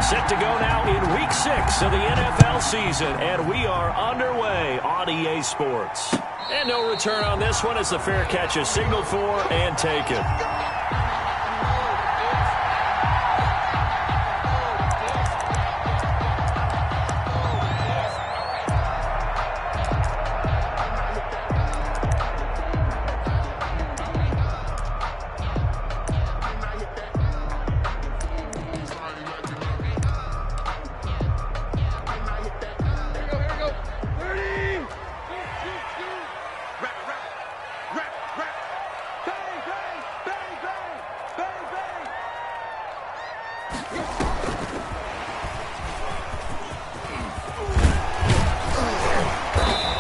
Set to go now in Week 6 of the NFL season, and we are underway on EA Sports. And no return on this one as the fair catch is signaled for and taken.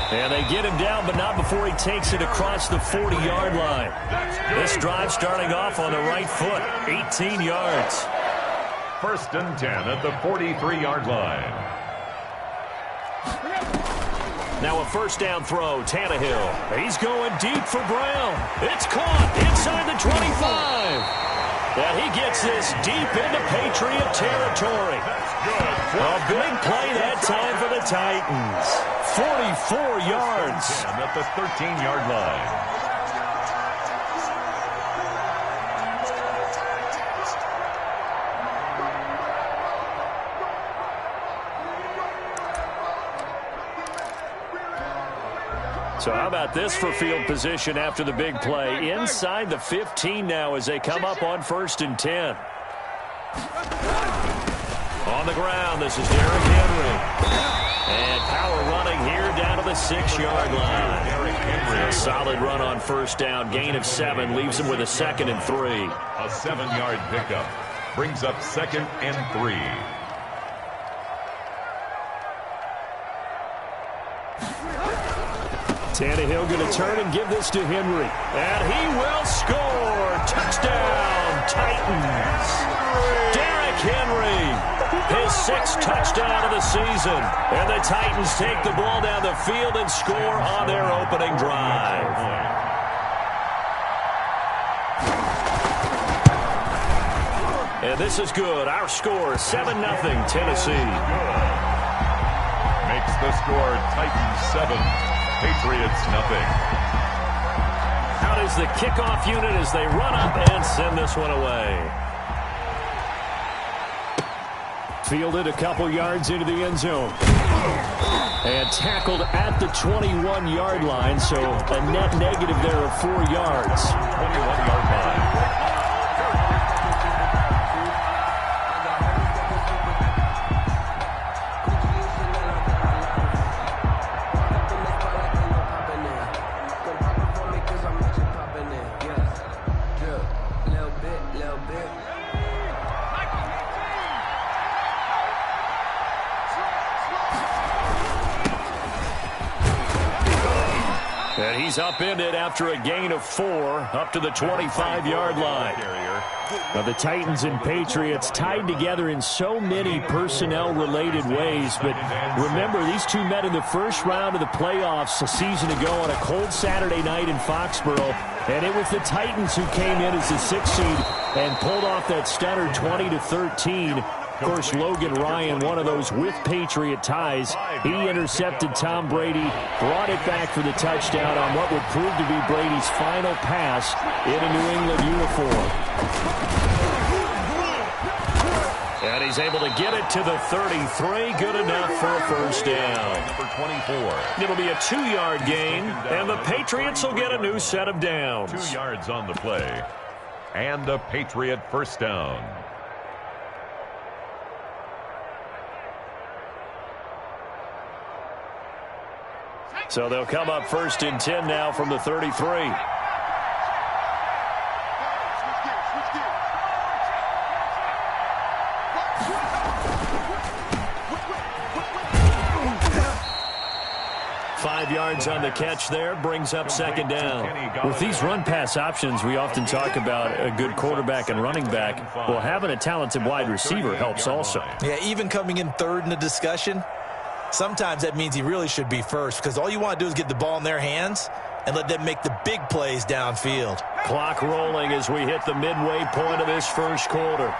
And they get him down, but not before he takes it across the 40-yard line. This drive starting off on the right foot, 18 yards. 1st and 10 at the 43-yard line. Now a first down throw, Tannehill. He's going deep for Brown. It's caught inside the 25. And he gets this deep into Patriot territory. A big play that time for the Titans. 44 yards. At the 13-yard line. So how about this for field position after the big play? Inside the 15 now as they come up on 1st and 10. On the ground, this is Derrick Henry. And power running here down to the 6-yard line. Derrick Henry. A solid run on first down. Gain of 7 leaves him with a 2nd and 3. A 7-yard pickup brings up 2nd and 3. Tannehill going to turn and give this to Henry. And he will score. Touchdown, Titans. Derrick Henry, his 6th touchdown of the season. And the Titans take the ball down the field and score on their opening drive. And this is good. Our score, 7-0, Tennessee. Makes the score Titans 7. Patriots nothing. Out is the kickoff unit as they run up and send this one away. Fielded a couple yards into the end zone. And tackled at the 21-yard line, so a net negative there of 4 yards. 21-yard line. And he's upended after a gain of 4 up to the 25-yard line. Now the Titans and Patriots tied together in so many personnel-related ways, but remember, these two met in the first round of the playoffs a season ago on a cold Saturday night in Foxborough, and it was the Titans who came in as the 6th seed and pulled off that stunner 20-13. Of course, Logan Ryan, one of those with Patriot ties. He intercepted Tom Brady, brought it back for the touchdown on what would prove to be Brady's final pass in a New England uniform. And he's able to get it to the 33. Good enough for a first down. Number 24. It'll be a 2-yard gain, and the Patriots will get a new set of downs. 2 yards on the play. And a Patriot first down. So they'll come up 1st and 10 now from the 33. Five yards on the catch there, brings up 2nd down. With these run-pass options, we often talk about a good quarterback and running back. Well, having a talented wide receiver helps also. Yeah, even coming in 3rd in the discussion, sometimes that means he really should be first, because all you want to do is get the ball in their hands and let them make the big plays downfield. Clock rolling as we hit the midway point of this first quarter.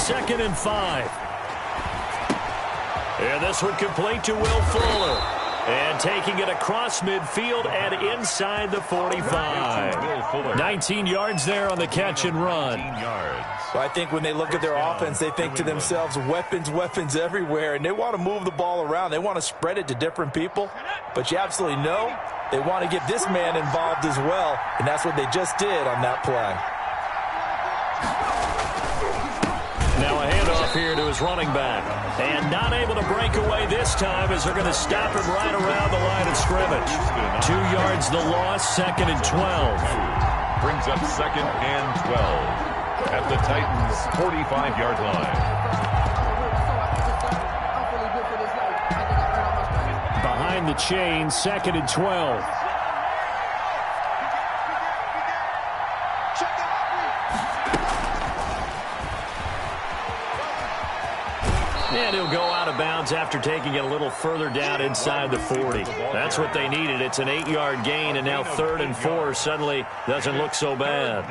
2nd and 5. And this one complete to Will Fuller. And taking it across midfield and inside the 45. 19 yards there on the catch and run. So I think when they look at their offense, they think to themselves, weapons, weapons everywhere, and they want to move the ball around. They want to spread it to different people. But you absolutely know they want to get this man involved as well, and that's what they just did on that play. Now a handoff here to his running back. And not able to break away this time as they're going to stop him right around the line of scrimmage. 2 yards the loss, 2nd and 12. Brings up 2nd and 12 at the Titans' 45-yard line. Behind the chain, 2nd and 12. And he'll go out of bounds after taking it a little further down inside the 40. That's what they needed. It's an 8-yard gain, and now 3rd and 4 suddenly doesn't look so bad.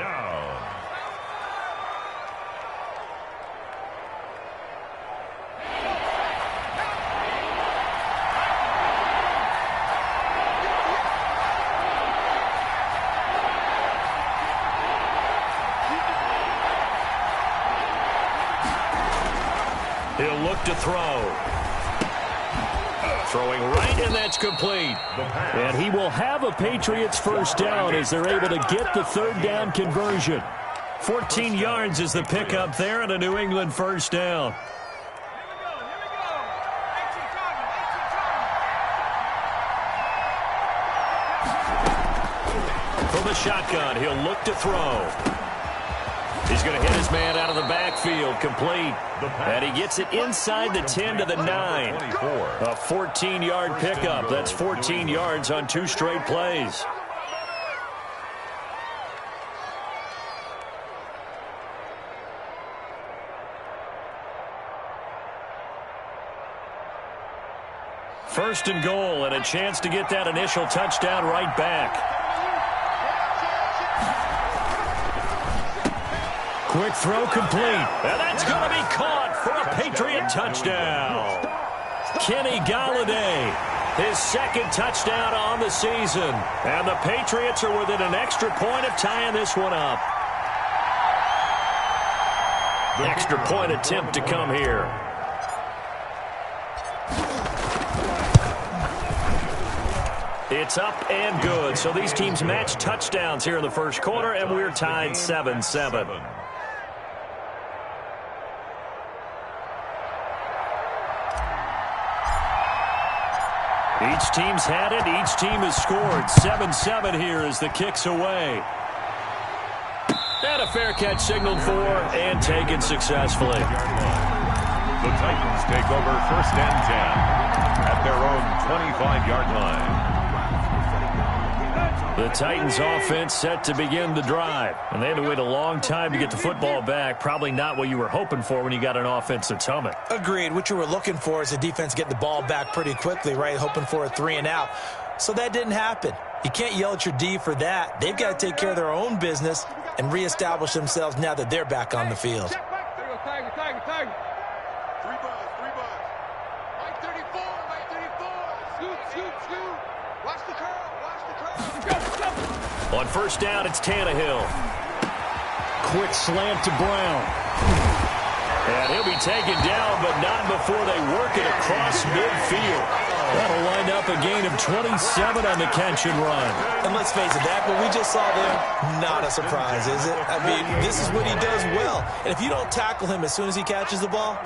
He'll look to throw. Throwing right, and that's complete. And he will have a Patriots first down as they're able to get the 3rd down conversion. 14 yards is the pickup there and a New England first down. From the shotgun, he'll look to throw. He's going to hit his man out of the backfield, complete. And he gets it inside the 10 to the 9. A 14-yard pickup. That's 14 yards on 2 straight plays. First and goal, and a chance to get that initial touchdown right back. Quick throw complete. And that's going to be caught for a Patriot touchdown. Kenny Golladay, his 2nd touchdown on the season. And the Patriots are within an extra point of tying this one up. Extra point attempt to come here. It's up and good. So these teams match touchdowns here in the first quarter, and we're tied 7-7. Each team's had it. Each team has scored. 7-7 here as the kick's away. And a fair catch signaled for and taken successfully. The Titans take over 1st and 10 at their own 25-yard line. The Titans offense set to begin the drive. And they had to wait a long time to get the football back. Probably not what you were hoping for when you got an offense that's humming. Agreed. What you were looking for is the defense get the ball back pretty quickly, right? Hoping for a 3 and out. So that didn't happen. You can't yell at your D for that. They've got to take care of their own business and reestablish themselves now that they're back on the field. On first down, it's Tannehill. Quick slant to Brown. And he'll be taken down, but not before they work it across midfield. That'll wind up a gain of 27 on the catch and run. And let's face it, that what we just saw there, not a surprise, is it? I mean, this is what he does well. And if you don't tackle him as soon as he catches the ball,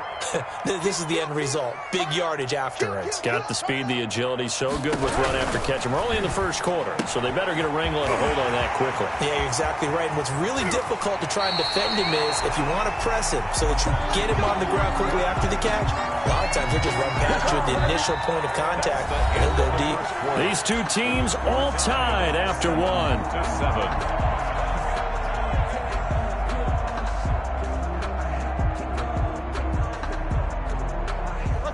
this is the end result. Big yardage afterwards. Got the speed, the agility, so good with run after catch. And we're only in the first quarter, so they better get a wrangle and a hold on that quickly. Yeah, you're exactly right. And what's really difficult to try and defend him is if you want to press him so that you get him on the ground quickly after the catch, a lot of times he'll just run past you at the initial point of contact and he'll go deep. These two teams all tied after 1. 7.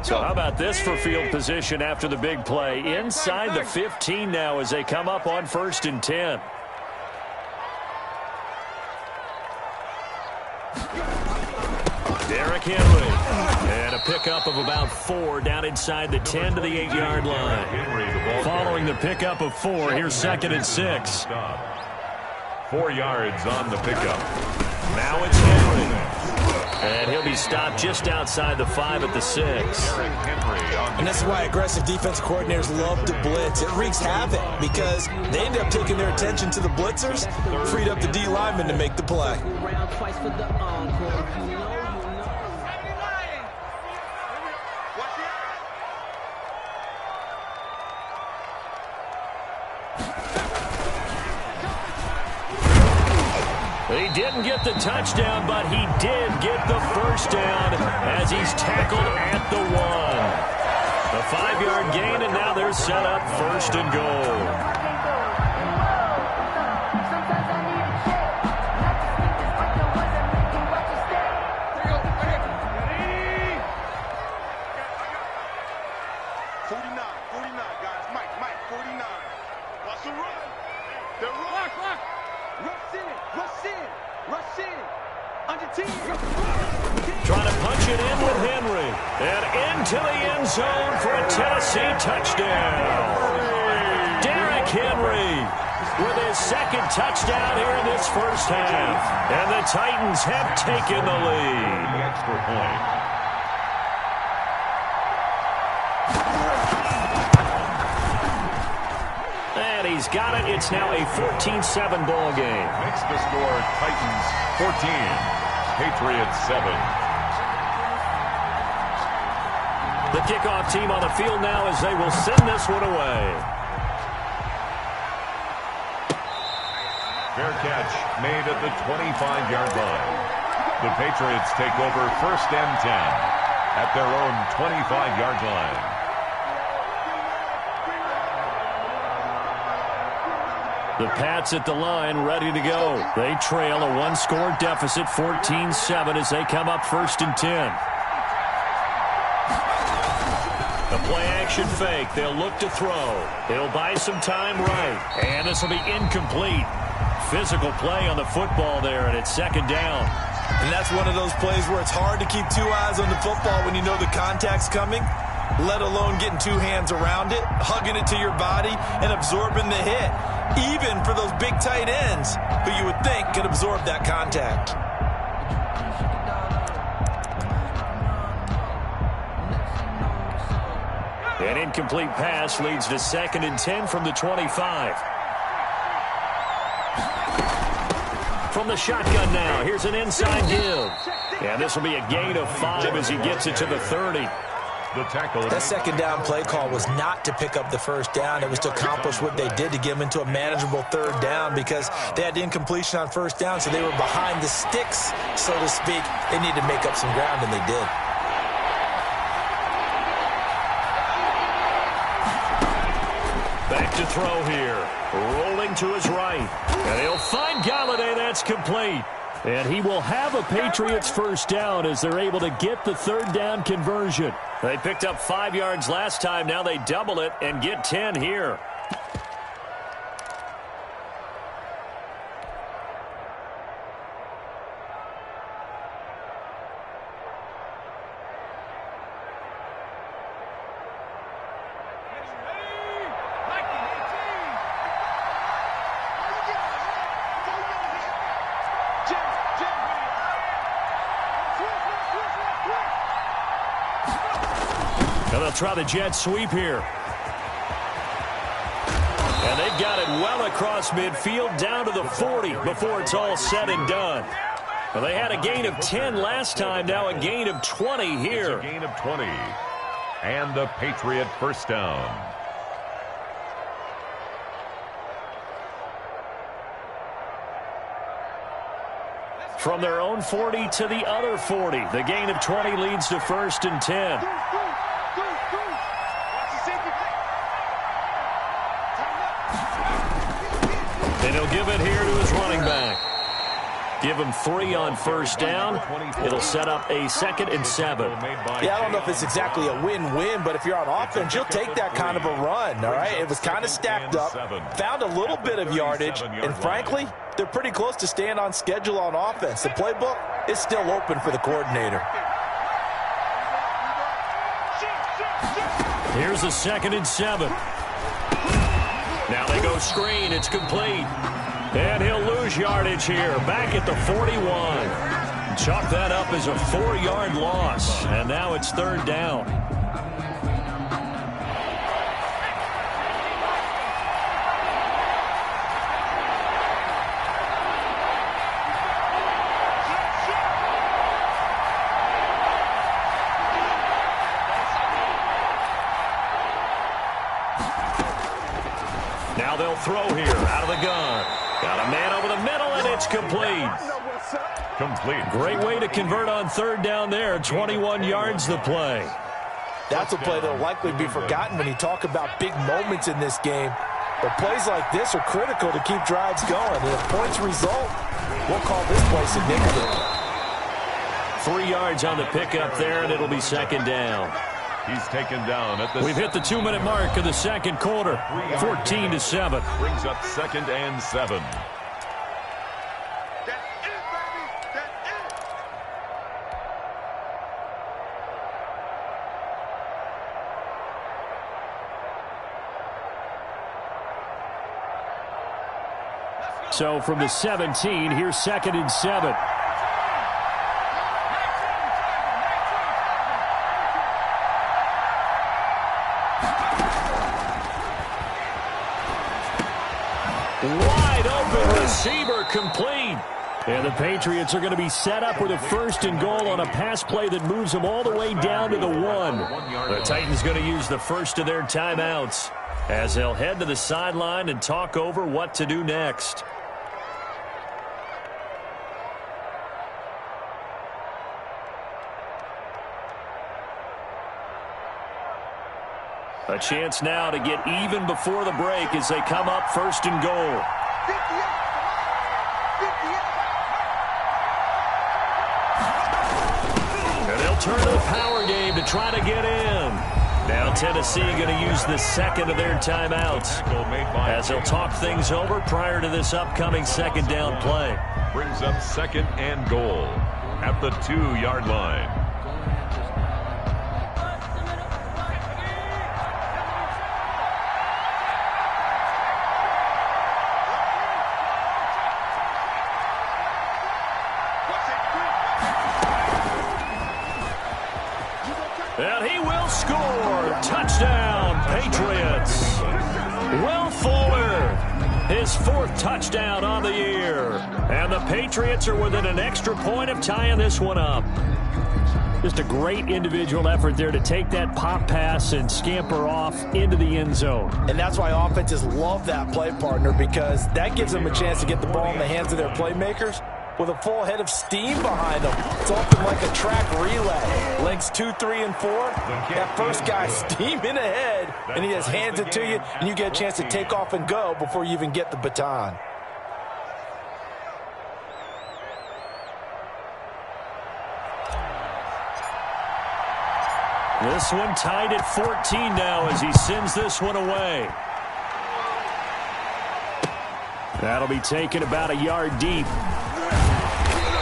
So how about this for field position after the big play? Inside the 15 now as they come up on 1st and 10. Derrick Henry. And a pickup of about 4 down inside the 10 to the 8-yard line. Following the pickup of 4, here's 2nd and 6. 4 yards on the pickup. Now it's Henry. And he'll be stopped just outside the 5 at the 6. And this is why aggressive defensive coordinators love to blitz. It wreaks havoc because they end up taking their attention to the blitzers, freed up the D lineman to make the play. He didn't get the touchdown, but he did get the first down as he's tackled at the 1. A 5-yard gain, and now they're set up 1st and goal. Trying to punch it in with Henry. And into the end zone for a Tennessee touchdown. Derrick Henry with his 2nd touchdown here in this first half. And the Titans have taken the lead. Extra point. And he's got it. It's now a 14-7 ball game. Makes the score Titans 14, Patriots 7. The kickoff team on the field now as they will send this one away. Fair catch made at the 25-yard line. The Patriots take over 1st and 10 at their own 25-yard line. The Pats at the line ready to go. They trail a 1-score deficit, 14-7 as they come up 1st and 10. The play-action fake. They'll look to throw. They'll buy some time right. And this will be incomplete. Physical play on the football there, and it's 2nd down. And that's one of those plays where it's hard to keep 2 eyes on the football when you know the contact's coming, let alone getting 2 hands around it, hugging it to your body, and absorbing the hit, even for those big tight ends who you would think could absorb that contact. An incomplete pass leads to 2nd and 10 from the 25. From the shotgun now, here's an inside give. And this will be a gain of 5 as he gets it to the 30. The tackle. That 2nd down play call was not to pick up the 1st down. It was to accomplish what they did to get them into a manageable 3rd down because they had incompletion on 1st down, so they were behind the sticks, so to speak. They needed to make up some ground, and they did. Back to throw here. Rolling to his right. And he'll find Galladay. That's complete. And he will have a Patriots 1st down as they're able to get the 3rd down conversion. They picked up 5 yards last time. Now they double it and get 10 here. Now they'll try the jet sweep here. And they've got it well across midfield down to the 40 before it's all said and done. Well, they had a gain of 10 last time, now a gain of 20 here. It's a gain of 20. And the Patriot 1st down. From their own 40 to the other 40. The gain of 20 leads to 1st and 10. And he'll give it here to his running back. Give him 3 on 1st down. It'll set up a 2nd and 7. Yeah, I don't know if it's exactly a win-win, but if you're on offense, you'll take that kind of a run, all right? It was kind of stacked up, found a little bit of yardage, and frankly, they're pretty close to staying on schedule on offense. The playbook, it's still open for the coordinator. Here's a 2nd and 7. Now they go screen. It's complete. And he'll lose yardage here. Back at the 41. Chalk that up as a 4-yard loss. And now it's 3rd down. Now they'll throw here out of the gun. Got a man over the middle, and it's complete. Great way to convert on 3rd down there. 21 yards the play. That's a play that will likely be forgotten when you talk about big moments in this game. But plays like this are critical to keep drives going. And if points result, we'll call this play significant. 3 yards on the pickup there, and it'll be 2nd down. He's taken down at the... We've hit the 2-minute mark of the 2nd quarter. 14-7. Brings up 2nd and 7. So from the 17, here's 2nd and 7. Wide open receiver complete. And the Patriots are going to be set up with a 1st and goal on a pass play that moves them all the way down to the 1. The Titans going to use the first of their timeouts as they'll head to the sideline and talk over what to do next. A chance now to get even before the break as they come up 1st and goal. And they'll turn to the power game to try to get in. Now Tennessee going to use the 2nd of their timeouts as they'll talk things over prior to this upcoming 2nd down play. Brings up 2nd and goal at the 2-yard line. And he will score. Touchdown, Patriots. Will Fuller, his 4th touchdown on the year. And the Patriots are within an extra point of tying this one up. Just a great individual effort there to take that pop pass and scamper off into the end zone. And that's why offenses love that play, partner, because that gives them a chance to get the ball in the hands of their playmakers with a full head of steam behind them. It's often like a track relay. Legs 2, 3, and 4. That first guy steaming ahead, and he just hands it to you, and you get a chance to take off and go before you even get the baton. This one tied at 14 now as he sends this one away. That'll be taken about a yard deep.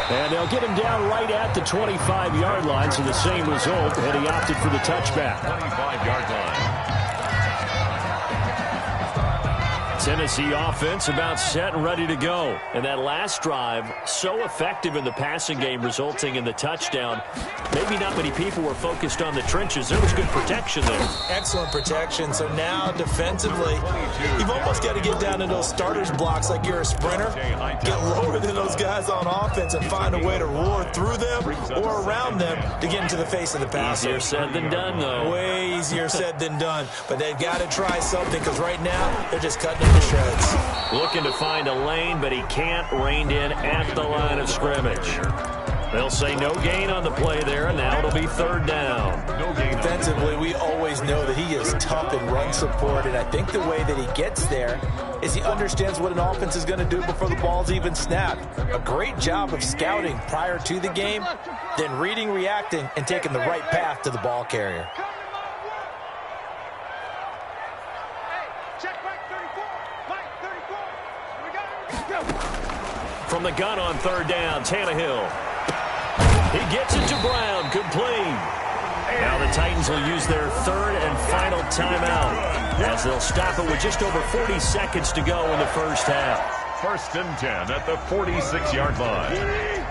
And they'll get him down right at the 25-yard line, so the same result, and he opted for the touchback. 25-yard line. Tennessee offense about set and ready to go. And that last drive, so effective in the passing game, resulting in the touchdown. Maybe not many people were focused on the trenches. There was good protection there. Excellent protection. So now defensively, you've almost got to get down to those starters blocks like you're a sprinter. Get lower than those guys on offense and find a way to roar through them or around them to get into the face of the passer. Easier said than done, though. Way easier said than done. But they've got to try something because right now they're just cutting them to shreds. Looking to find a lane, but he can't. Reined in at the line of scrimmage. They'll say no gain on the play there, and now it'll be 3rd down. Defensively, we always know that he is tough in run support, and I think the way that he gets there is he understands what an offense is going to do before the ball's even snapped. A great job of scouting prior to the game, then reading, reacting, and taking the right path to the ball carrier. From the gun on 3rd down, Tannehill. He gets it to Brown, complete. Now the Titans will use their third and final timeout as they'll stop it with just over 40 seconds to go in the first half. 1st and 10 at the 46-yard line.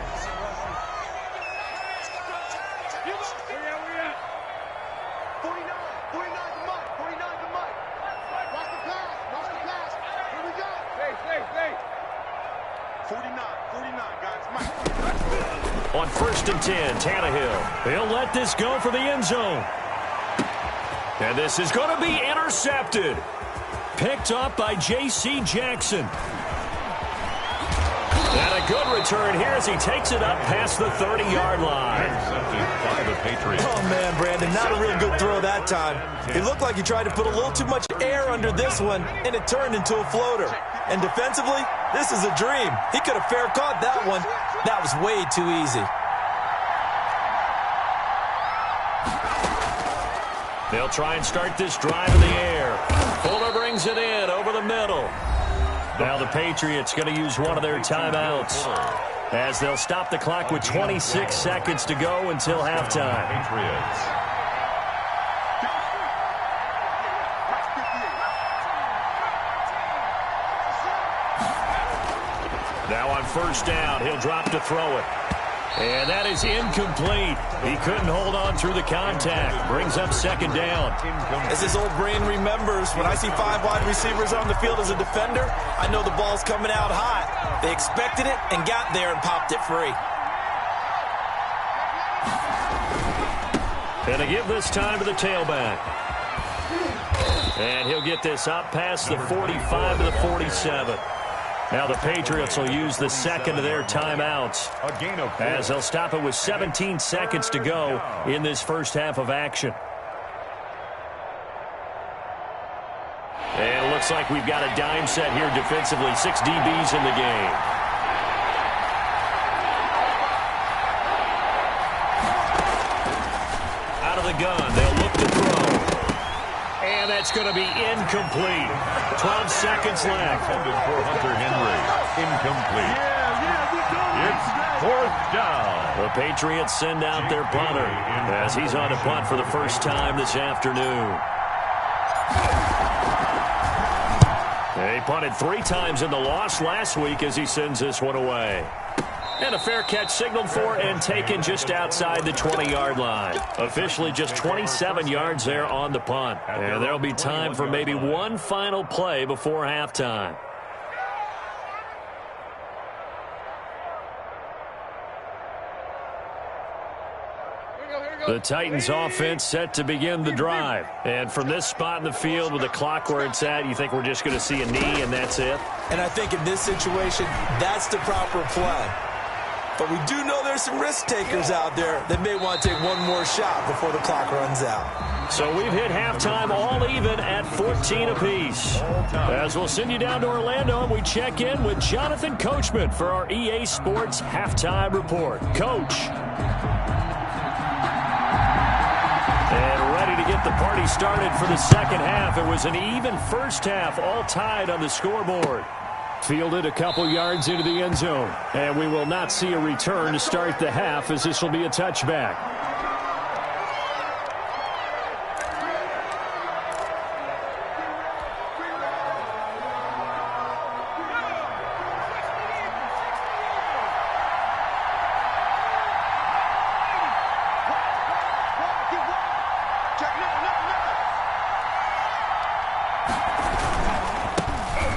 On 1st and 10, Tannehill. He'll let this go for the end zone. And this is going to be intercepted. Picked up by J.C. Jackson. And a good return here as he takes it up past the 30-yard line. Intercepted by the Patriots. Oh, man, Brandon, not a real good throw that time. It looked like he tried to put a little too much air under this one, and it turned into a floater. And defensively, this is a dream. He could have fair caught that one. That was way too easy. They'll try and start this drive in the air. Fuller brings it in over the middle. Now the Patriots going to use one of their timeouts as they'll stop the clock with 26 seconds to go until halftime. Patriots. Now on 1st down, he'll drop to throw it. And that is incomplete. He couldn't hold on through the contact. Brings up 2nd down. As his old brain remembers, when I see 5 wide receivers on the field as a defender, I know the ball's coming out hot. They expected it and got there and popped it free. And to give this time to the tailback. And he'll get this up past the 45 to the 47. Now the Patriots will use the second of their timeouts as they'll stop it with 17 seconds to go in this first half of action. And it looks like we've got a dime set here defensively. 6 DBs in the game. Out of the gun, they'll look to throw. And that's going to be incomplete. 12 seconds left. Intended for Hunter Henry. Incomplete. It's 4th down. The Patriots send out their punter as he's on to punt for the first time this afternoon. He punted 3 times in the loss last week as he sends this one away. And a fair catch signaled for and taken just outside the 20-yard line. Officially just 27 yards there on the punt. And there'll be time for maybe one final play before halftime. The Titans offense set to begin the drive. And from this spot in the field with the clock where it's at, you think we're just going to see a knee and that's it? And I think in this situation, that's the proper play. But we do know there's some risk takers out there that may want to take one more shot before the clock runs out. So we've hit halftime all even at 14 apiece. As we'll send you down to Orlando, and we check in with Jonathan Coachman for our EA Sports Halftime Report. Coach. And ready to get the party started for the second half. It was an even first half, all tied on the scoreboard. Fielded a couple yards into the end zone. And we will not see a return to start the half as this will be a touchback.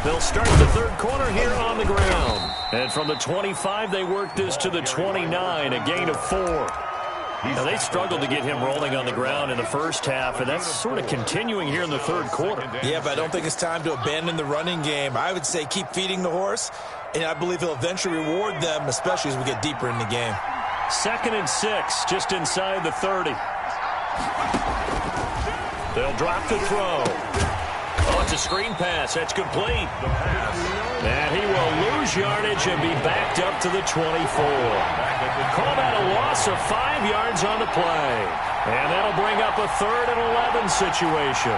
They'll start the third quarter here on the ground. And from the 25, they work this to the 29, a gain of 4. Now, they struggled to get him rolling on the ground in the first half, and that's sort of continuing here in the third quarter. Yeah, but I don't think it's time to abandon the running game. I would say keep feeding the horse, and I believe he'll eventually reward them, especially as we get deeper in the game. 2nd and 6, just inside the 30. They'll drop the throw. Oh, it's a screen pass. That's complete. And he will lose yardage and be backed up to the 24. Call that a loss of 5 yards on the play. And that'll bring up a 3rd and 11 situation.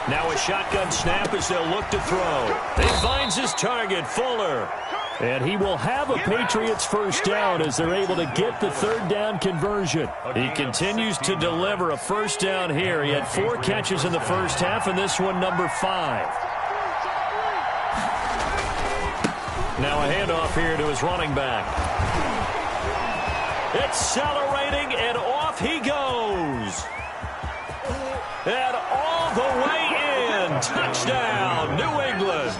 Now a shotgun snap as they'll look to throw. He finds his target, Fuller. And he will have a Patriots first down as they're able to get the third down conversion. He continues to deliver a first down here. He had 4 catches in the first half, and this one number 5. Now a handoff here to his running back. Accelerating, and off he goes. And all the way in. Touchdown, New England.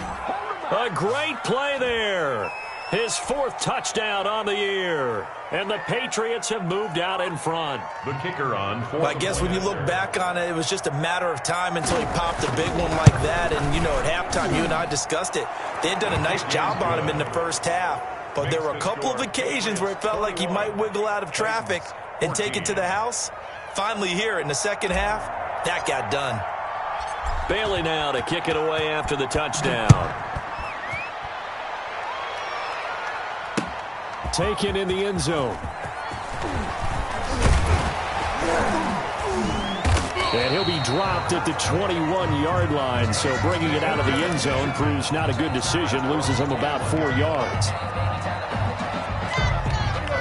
A great play there. His 4th touchdown on the year. And the Patriots have moved out in front. The kicker on 4. I guess when you look back on it, it was just a matter of time until he popped a big one like that. And, you know, at halftime, you and I discussed it. They had done a nice job on him in the first half. But there were a couple of occasions where it felt like he might wiggle out of traffic and take it to the house. Finally here in the second half, that got done. Bailey now to kick it away after the touchdown. Taken in the end zone. And he'll be dropped at the 21-yard line, so bringing it out of the end zone proves not a good decision, loses him about 4 yards.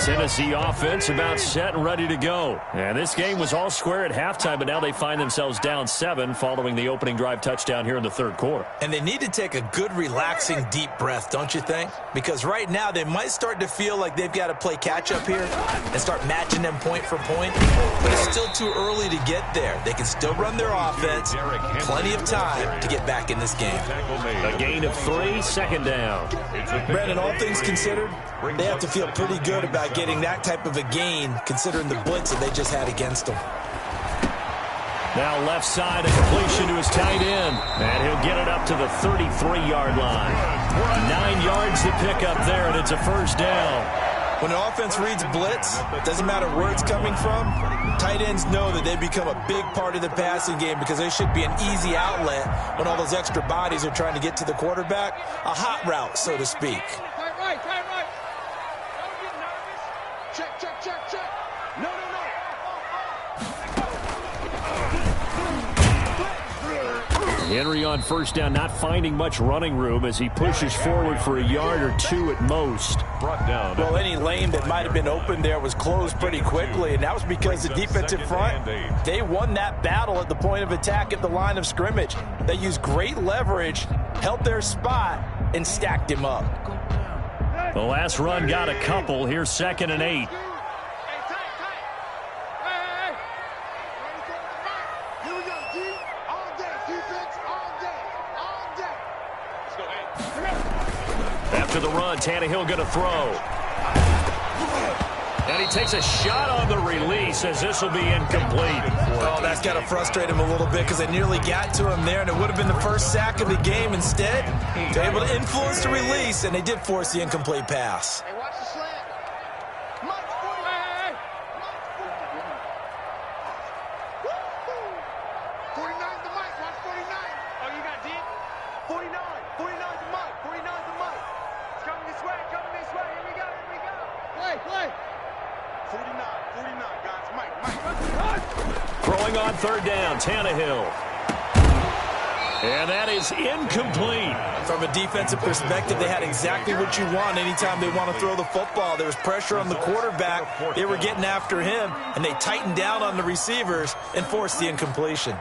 Tennessee offense about set and ready to go. And this game was all square at halftime, but now they find themselves down 7 following the opening drive touchdown here in the third quarter. And they need to take a good, relaxing, deep breath, don't you think? Because right now they might start to feel like they've got to play catch-up here and start matching them point for point. But it's still too early to get there. They can still run their offense. Plenty of time to get back in this game. A gain of 3, second down. Brandon, all things considered, they have to feel pretty good about getting that type of a gain, considering the blitz that they just had against them. Now left side, a completion to his tight end. And he'll get it up to the 33-yard line. 9 yards to pick up there, and it's a first down. When the offense reads blitz, doesn't matter where it's coming from, tight ends know that they become a big part of the passing game because they should be an easy outlet when all those extra bodies are trying to get to the quarterback. A hot route, so to speak. Henry on first down, not finding much running room as he pushes forward for a yard or 2 at most. Brought down. Well, any lane that might have been open there was closed pretty quickly, and that was because the defensive front, they won that battle at the point of attack at the line of scrimmage. They used great leverage, held their spot, and stacked him up. The last run got a couple. Here's 2nd and 8. After the run, Tannehill going to throw. And he takes a shot on the release as this will be incomplete. Oh, that's got to frustrate him a little bit because they nearly got to him there, and it would have been the first sack of the game. Instead, they're able to influence the release, and they did force the incomplete pass. Hey, watch the slant. Mike, 49 to Mike. Watch 49. Oh, you got deep? 49. 49 to Mike. 49 to Mike. It's coming this way. Coming this way. Here we go. Here we go. Play. 49, guys. Mike. Throwing on third down, Tannehill. And that is incomplete. From a defensive perspective, they had exactly what you want anytime they want to throw the football. There was pressure on the quarterback. They were getting after him, and they tightened down on the receivers and forced the incompletion.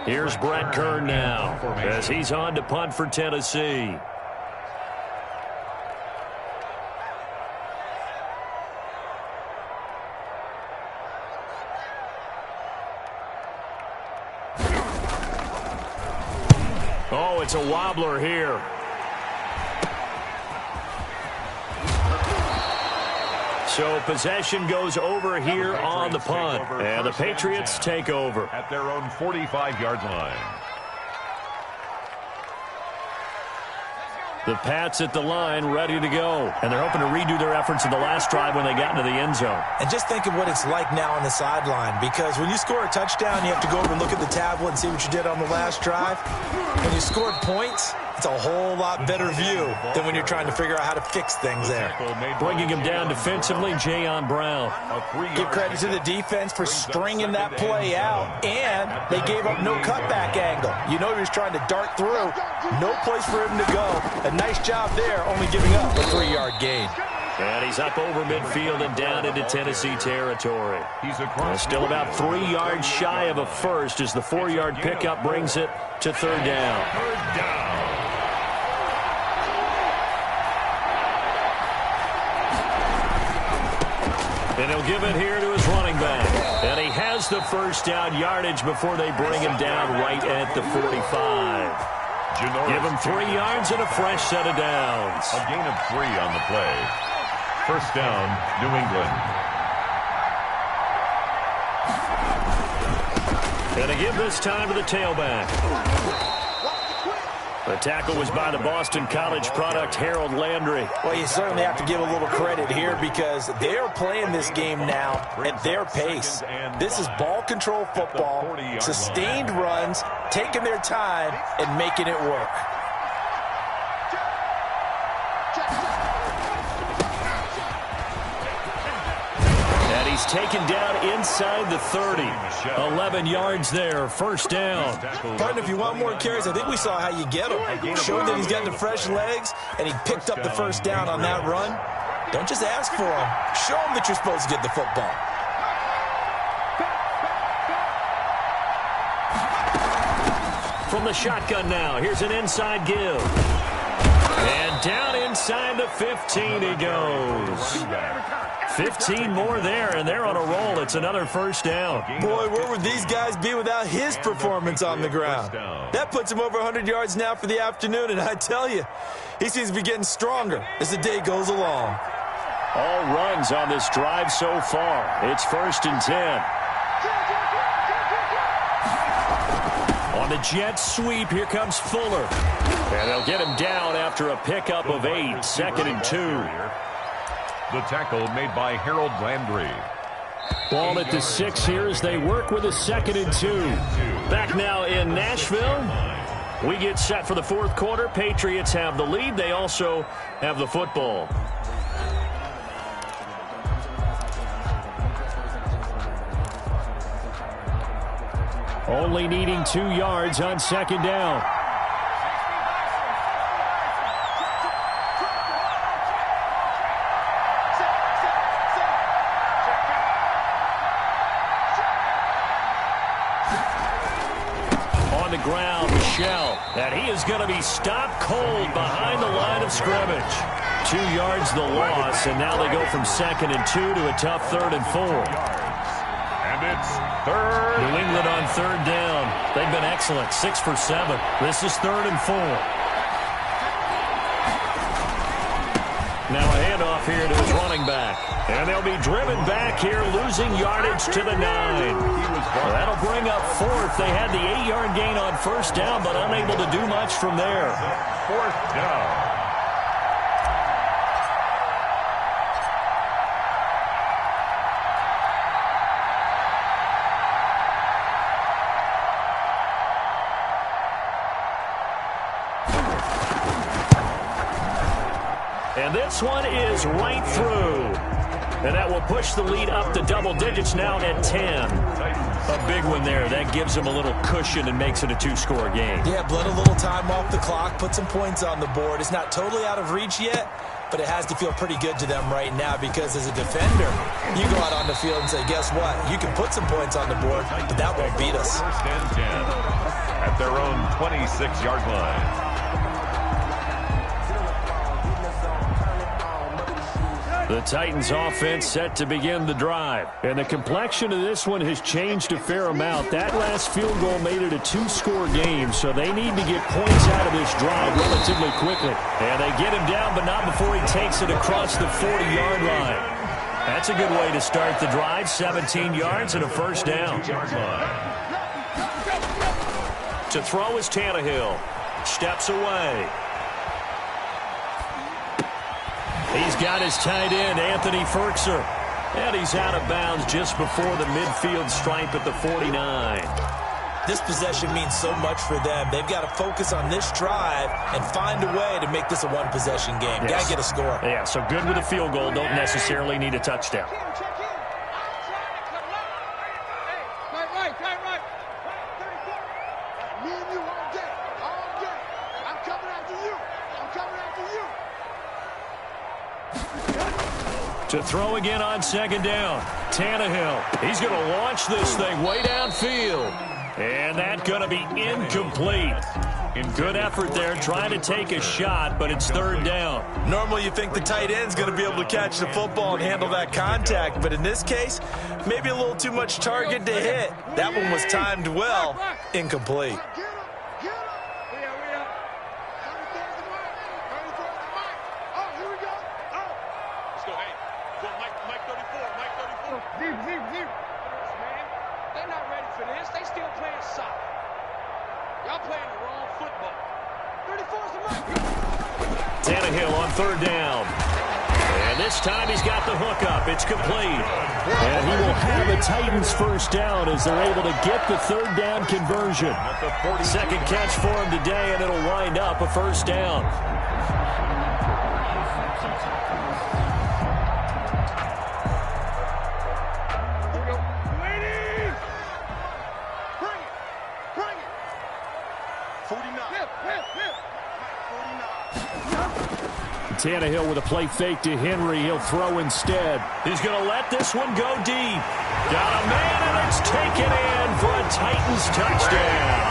Here's Brett Kern now as he's on to punt for Tennessee. Oh, it's a wobbler here. So possession goes over here on the punt, and the Patriots take over at their own 45-yard line. The Pats at the line, ready to go. And they're hoping to redo their efforts in the last drive when they got into the end zone. And just think of what it's like now on the sideline, because when you score a touchdown, you have to go over and look at the tablet and see what you did on the last drive. When you scored points, It's a whole lot better view than when you're trying to figure out how to fix things there. Bringing him down defensively, Jayon Brown. Give credit to the defense for stringing that play out, and they gave up no cutback angle. You know he was trying to dart through. No place for him to go. A nice job there, only giving up a 3-yard gain. And he's up over midfield and down into Tennessee territory. Still about 3 yards shy of a first as the 4-yard pickup brings it to third down. And he'll give it here to his running back. And he has the first down yardage before they bring him down right at the 45. Give him 3 yards and a fresh set of downs. A gain of 3 on the play. First down, New England. And a give this time to the tailback. The tackle was by the Boston College product, Harold Landry. Well, you certainly have to give a little credit here because they are playing this game now at their pace. This is ball control football, sustained runs, taking their time, and making it work. He's taken down inside the 30. 11 yards there, first down. Partner, if you want more carries, I think we saw how you get him. Showed that he's got the fresh legs, and he picked up the first down on that run. Don't just ask for him. Show him that you're supposed to get the football. From the shotgun now, here's an inside give. And down inside the 15 he goes. 15 more there, and they're on a roll. It's another first down. Boy, where would these guys be without his performance on the ground? That puts him over 100 yards now for the afternoon, and I tell you, he seems to be getting stronger as the day goes along. All runs on this drive so far. It's 1st and 10. On the jet sweep, here comes Fuller. And they'll get him down after a pickup of 8, 2nd and 2. The tackle made by Harold Landry. Ball at the 6 here as they work with a 2nd and 2. Back now in Nashville. We get set for the 4th quarter. Patriots have the lead. They also have the football. Only needing 2 yards on 2nd down. Ground, Michel, and he is going to be stopped cold behind the line of scrimmage. 2 yards the loss, and now they go from 2nd and 2 to a tough 3rd and 4. And it's 3rd. New England on 3rd down. They've been excellent, 6 for 7. This is 3rd and 4. Now a handoff here to his running back. And they'll be driven back here, losing yardage to the 9. Well, that'll bring up 4th. They had the 8-yard gain on 1st down, but unable to do much from there. 4th down. And this one is right through. And that will push the lead up to double digits now at 10. A big one there. That gives them a little cushion and makes it a 2-score game. Yeah, blood a little time off the clock, put some points on the board. It's not totally out of reach yet, but it has to feel pretty good to them right now because as a defender, you go out on the field and say, guess what? You can put some points on the board, but that won't beat us. 1st and 10 at their own 26-yard line. The Titans offense set to begin the drive. And the complexion of this one has changed a fair amount. That last field goal made it a 2-score game, so they need to get points out of this drive relatively quickly. And they get him down, but not before he takes it across the 40-yard line. That's a good way to start the drive. 17 yards and a 1st down. To throw is Tannehill. Steps away. He's got his tight end, Anthony Firkser. And he's out of bounds just before the midfield stripe at the 49. This possession means so much for them. They've got to focus on this drive and find a way to make this a one-possession game. Yes. Got to get a score. Yeah, so good with a field goal. Don't necessarily need a touchdown. To throw again on second down. Tannehill. He's going to launch this thing way downfield. And that's going to be incomplete. Good effort there trying to take a shot, but it's third down. Normally you think the tight end's going to be able to catch the football and handle that contact, but in this case, maybe a little too much target to hit. That one was timed well. Incomplete. Tannehill on third down. And this time he's got the hook up. It's complete. And he will have a Titans first down as they're able to get the third down conversion. Second catch for him today, and it'll wind up a first down. Tannehill with a play fake to Henry. He'll throw instead. He's going to let this one go deep. Got a man, and it's taken in for a Titans touchdown.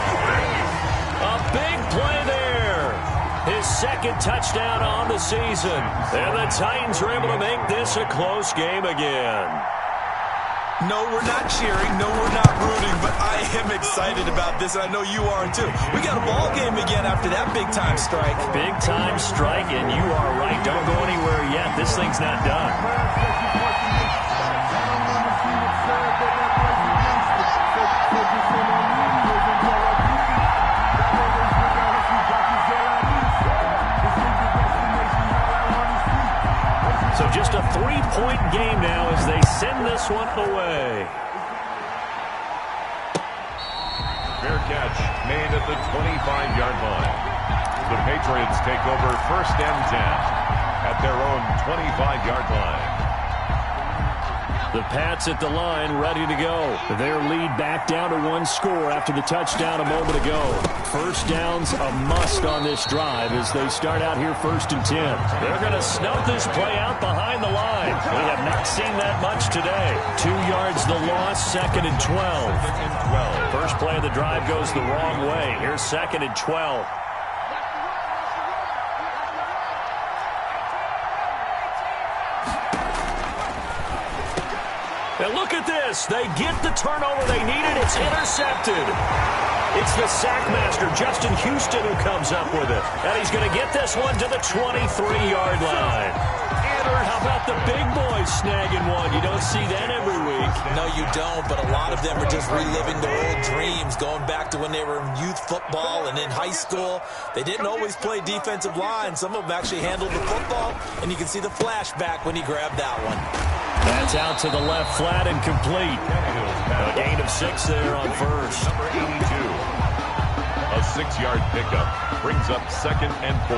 A big play there. His second touchdown on the season. And the Titans are able to make this a close game again. No, we're not cheering. No, we're not rooting, but I am excited about this, and I know you are too. We got a ball game again after that big-time strike. Big-time strike, and you are right. Don't go anywhere yet. This thing's not done. So just a 3-point game now as they send this one away. Fair catch made at the 25-yard line. The Patriots take over first and 10 at their own 25-yard line. The Pats at the line, ready to go. Their lead back down to one score after the touchdown a moment ago. First down's a must on this drive as they start out here first and 10. They're going to snuff this play out behind the line. We have not seen that much today. 2 yards the loss, second and 12. First play of the drive goes the wrong way. Here's second and 12. And look at this. They get the turnover they needed. It's intercepted. It's the sack master, Justin Houston, who comes up with it. And he's going to get this one to the 23-yard line. How about the big boys snagging one? You don't see that every week. No, you don't, but a lot of them are just reliving their old dreams, going back to when they were in youth football and in high school. They didn't always play defensive line. Some of them actually handled the football, and you can see the flashback when he grabbed that one. That's out to the left, flat and complete. A gain of 6 there on first. Number 82. A 6-yard pickup brings up second and 4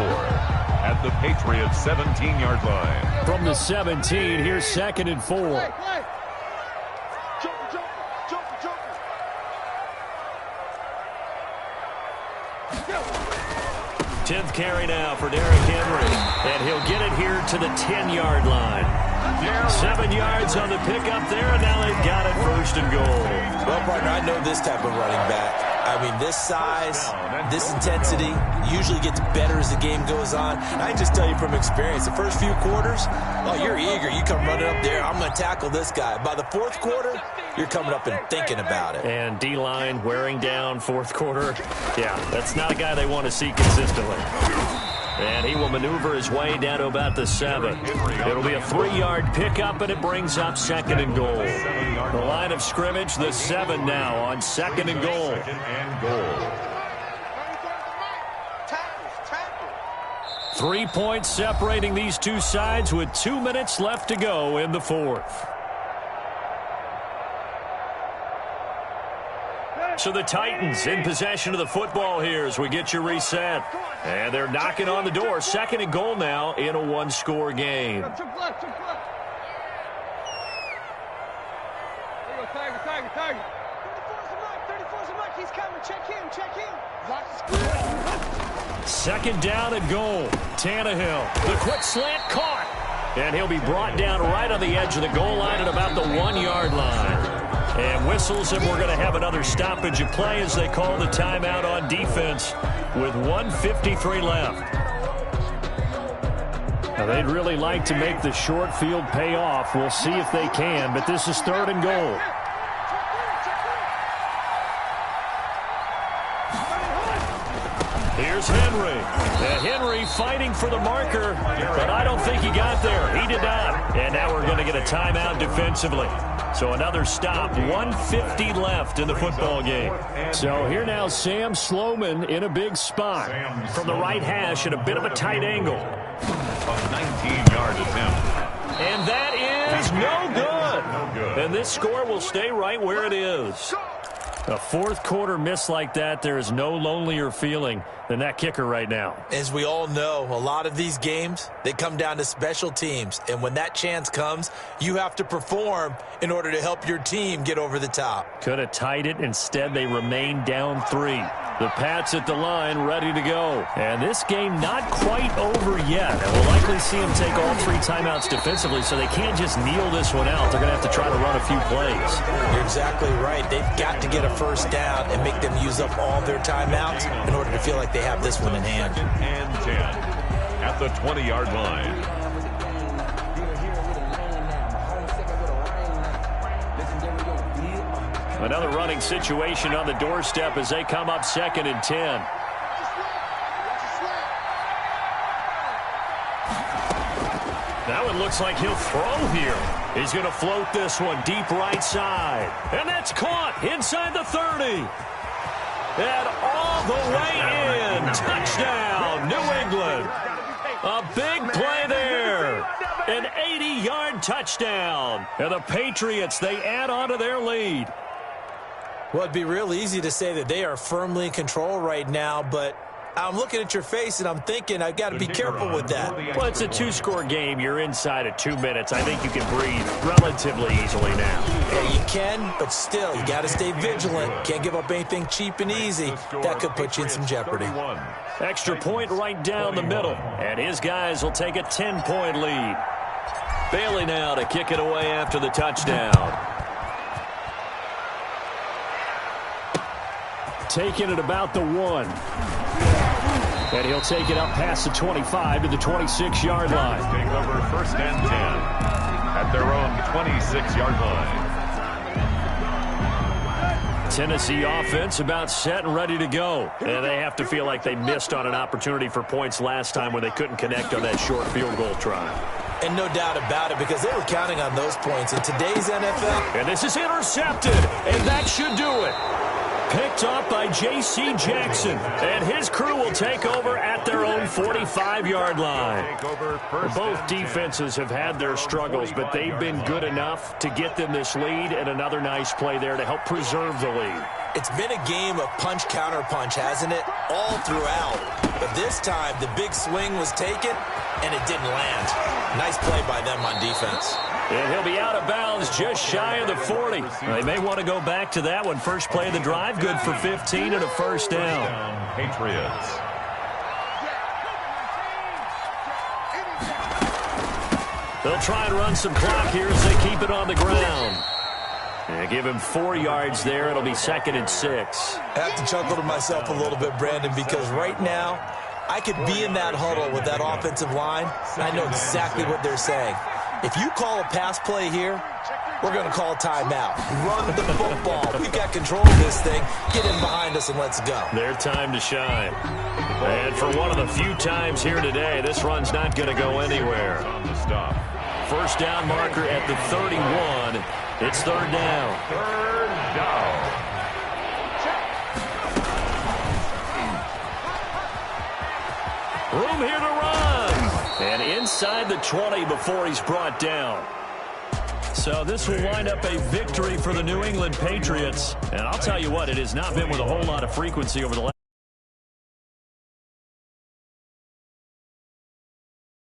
at the Patriots' 17-yard line. From the 17, here's second and 4. Play. 10th carry now for Derrick Henry. And he'll get it here to the 10-yard line. 7 yards on the pickup there, and now they've got it first and goal. Well, partner, I know this type of running back. I mean, this size, this intensity usually gets better as the game goes on. And I can just tell you from experience, the first few quarters, oh, you're eager. You come running up there, I'm going to tackle this guy. By the fourth quarter, you're coming up and thinking about it. And D-line wearing down fourth quarter. Yeah, that's not a guy they want to see consistently. And he will maneuver his way down to about the 7. It'll be a 3-yard pickup, and it brings up second and goal. The line of scrimmage, the 7 now on second and goal. 3 points separating these two sides with 2 minutes left to go in the fourth. So the Titans in possession of the football here as we get you reset. And they're knocking on the door. 2nd and goal now in a one-score game. Tiger. 34's the mark. He's coming. Check him. 2nd down and goal. Tannehill. The quick slant caught. And he'll be brought down right on the edge of the goal line at about the 1-yard line. And whistles, and we're going to have another stoppage of play as they call the timeout on defense with 1:53 left. Now, they'd really like to make the short field pay off. We'll see if they can, but this is 3rd and goal. Here's Henry. Henry fighting for the marker, but I don't think he got there. He did not. And now we're going to get a timeout defensively. So another stop. 1:50 left in the football game. So here now Sam Sloman in a big spot. From the right hash at a bit of a tight angle. A 19-yard attempt. And that is no good. And this score will stay right where it is. A fourth quarter miss like that, there is no lonelier feeling than that kicker right now. As we all know, a lot of these games, they come down to special teams. And when that chance comes, you have to perform in order to help your team get over the top. Could have tied it. Instead, they remain down 3. The Pats at the line, ready to go. And this game not quite over yet. And we'll likely see them take all 3 timeouts defensively, so they can't just kneel this one out. They're going to have to try to run a few plays. You're exactly right. They've got to get a first down and make them use up all their timeouts in order to feel like they have this one in hand. 2nd and 10 at the 20-yard line. Another running situation on the doorstep as they come up 2nd and 10. That one looks like he'll throw here. He's going to float this one deep right side. And that's caught inside the 30. And all the way in. Touchdown, New England. A big play there. An 80-yard touchdown. And the Patriots, they add on to their lead. Well, it'd be real easy to say that they are firmly in control right now, but I'm looking at your face and I'm thinking I've got to be careful with that. Well, it's a 2-score game. You're inside of 2 minutes. I think you can breathe relatively easily now. Yeah, you can, but still, you got to stay vigilant. Can't give up anything cheap and easy. That could put you in some jeopardy. Extra point right down the middle, and his guys will take a 10-point lead. Bailey now to kick it away after the touchdown. Taking it about the 1. And he'll take it up past the 25 to the 26-yard line. Take over 1st and 10 at their own 26-yard line. Tennessee offense about set and ready to go. And they have to feel like they missed on an opportunity for points last time when they couldn't connect on that short field goal try. And no doubt about it, because they were counting on those points in today's NFL. And this is intercepted, and that should do it. Picked up by J.C. Jackson, and his crew will take over at their own 45-yard line. Both defenses have had their struggles, but they've been good enough to get them this lead, and another nice play there to help preserve the lead. It's been a game of punch-counter-punch, hasn't it? All throughout. But this time, the big swing was taken, and it didn't land. Nice play by them on defense. And he'll be out of bounds just shy of the 40. They may want to go back to that one. First play of the drive, good for 15 and a first down. Patriots. They'll try and run some clock here as they keep it on the ground. And give him 4 yards there. It'll be 2nd and 6. I have to chuckle to myself a little bit, Brandon, because right now I could be in that huddle with that offensive line, and I know exactly what they're saying. If you call a pass play here, we're going to call a timeout. Run the football. We've got control of this thing. Get in behind us and let's go. Their time to shine. And for one of the few times here today, this run's not going to go anywhere. On the stop. First down marker at the 31. It's 3rd down. 3rd down. Room here to run. And inside the 20 before he's brought down. So this will wind up a victory for the New England Patriots. And I'll tell you what, it has not been with a whole lot of frequency over the last